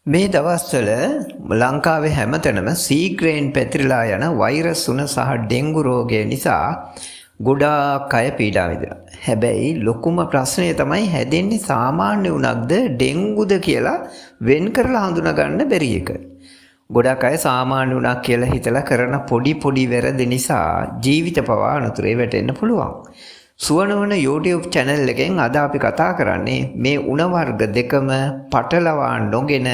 මේ දවස්වල ලංකාවේ හැමතැනම සීග්‍රයෙන් පැතිරලා යන වෛරස් උණ සහ ඩෙන්ගු රෝගය නිසා ගොඩාක් අය පීඩා විඳිනවා. හැබැයි ලොකුම ප්‍රශ්නය තමයි හැදෙන්නේ සාමාන්‍ය උණක්ද ඩෙන්ගුද කියලා වෙන් කරලා හඳුනා ගන්න බැරි එක. ගොඩක් අය සාමාන්‍ය උණක් කියලා හිතලා කරන පොඩි වැරදි නිසා ජීවිත පවා අනතුරේ වැටෙන්න පුළුවන්. සුවනවන YouTube channel එකෙන් අද අපි කතා කරන්නේ මේ උණ වර්ග දෙකම පටලවා නොගෙන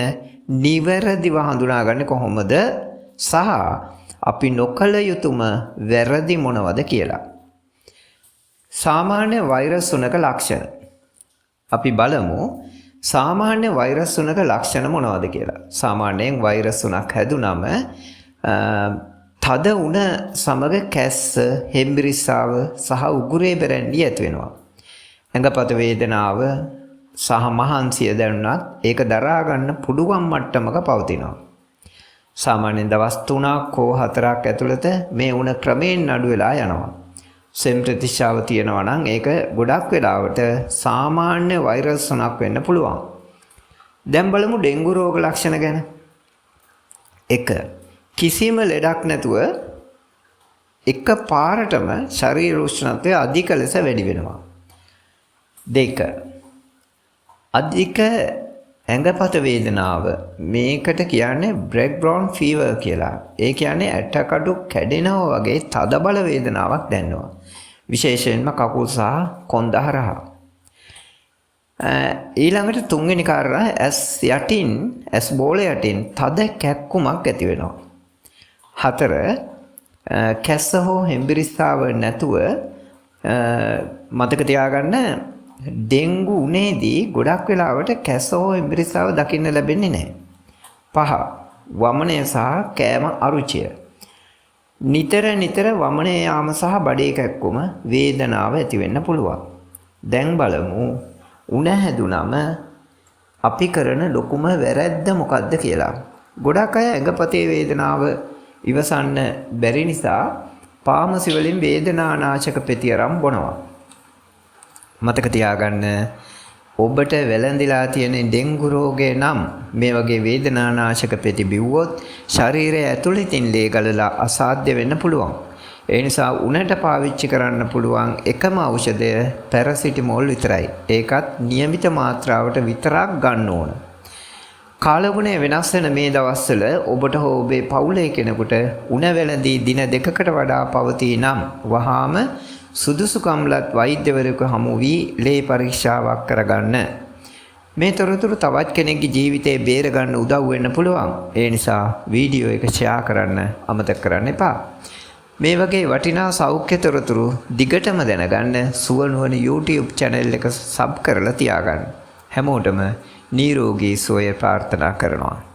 නිවැරදිව හඳුනාගන්නේ කොහොමද සහ අපි නොකළ යුතුම වැරදි මොනවද කියලා. සාමාන්‍ය වෛරස් උණක ලක්ෂණ. අපි බලමු සාමාන්‍ය වෛරස් උණක ලක්ෂණ මොනවද කියලා. සාමාන්‍යයෙන් වෛරස් උණක් හැදුනම තද උණ සමග කැස්ස, හෙම්බිරිස්සාව සහ උගුරේ බැරැන්ඩිය ඇති වෙනවා. ඇඟපත වේදනාව සහ මහන්සිය දැනුණත් ඒක දරා ගන්න පුළුවන් මට්ටමක පවතිනවා. සාමාන්‍යයෙන් දවස් 3ක් හෝ 4ක් ඇතුළත මේ උණ ක්‍රමයෙන් අඩු වෙලා යනවා. සෙම් ප්‍රතිශාව තියෙනවා නම් ඒක ගොඩක් වෙලාවට සාමාන්‍ය වෛරස් උණක් වෙන්න පුළුවන්. දැන් බලමු ඩෙන්ගු රෝග ලක්ෂණ ගැන. 1. කිසිම ලෙඩක් නැතුව එක පාරටම ශරීර උෂ්ණත්වය අධික ලෙස වැඩි වෙනවා. 2. අධික ඇඟපත වේදනාව. මේකට කියන්නේ බ්‍රෙක්බ්‍රවුන් ෆීවර් කියලා. ඒ කියන්නේ ඇටකඩු කැඩෙනවා වගේ තද බල වේදනාවක් දැනෙනවා. විශේෂයෙන්ම කකුල් සහ කොන්ද හරහා. ඊළඟට තුන්වෙනි කාරණා ඇස් බෝල යටින් තද කැක්කුමක් ඇති වෙනවා. 4. කැස්ස හෝ හෙම්බිරිස්සාව නැතුව මතක තියාගන්න ඩෙන්ගු උනේදී ගොඩක් වෙලාවට කැස්ස හෝ හෙම්බිරිස්සාව දකින්න ලැබෙන්නේ නැහැ. 5. වමනය සහ කෑම අරුචිය. නිතර වමනය යාම සහ බඩේ කැක්කුම වේදනාව ඇති වෙන්න පුළුවන්. දැන් බලමු උණ හැදුනම අපි කරන ලොකුම වැරැද්ද මොකක්ද කියලා. ගොඩක් අය ඇඟපතේ වේදනාව ඉවසන්න බැරි නිසා පාමසි වලින් වේදනානාශක පෙති අරන් බොනවා. මතක තියාගන්න ඔබට වැළඳිලා තියෙන ඩෙන්ගු රෝගය නම් මේ වගේ වේදනානාශක පෙති බිව්වොත් ශරීරය ඇතුළතින් ලේ ගලලා අසාධ්‍ය වෙන්න පුළුවන්. ඒ නිසා උණට පාවිච්චි කරන්න පුළුවන් එකම ඖෂධය පැරසිටිමෝල් විතරයි. ඒකත් નિયમિત මාත්‍රාවට විතරක් ගන්න ඕන. කාලගුණය වෙනස් වෙන මේ දවස්වල ඔබට හෝ ඔබේ පවුලේ කෙනෙකුට උණ වැළඳී දින 2කට වඩා පවතී නම් වහාම සුදුසුකම්ලත් වෛද්‍යවරයෙකු හමු වී ලේ පරීක්ෂාවක් කරගන්න. මේ තොරතුරු තවත් කෙනෙක්ගේ ජීවිතේ බේර ගන්න උදව් වෙන්න පුළුවන්. ඒ නිසා වීඩියෝ එක ෂෙයා කරන්න අමතක කරන්න එපා. මේ වගේ වටිනා සෞඛ්‍ය තොරතුරු දිගටම දැනගන්න සුවනුවන YouTube channel එක සබ් කරලා තියාගන්න. හැමෝටම නිරෝගී සුවය ප්‍රාර්ථනා කරනවා.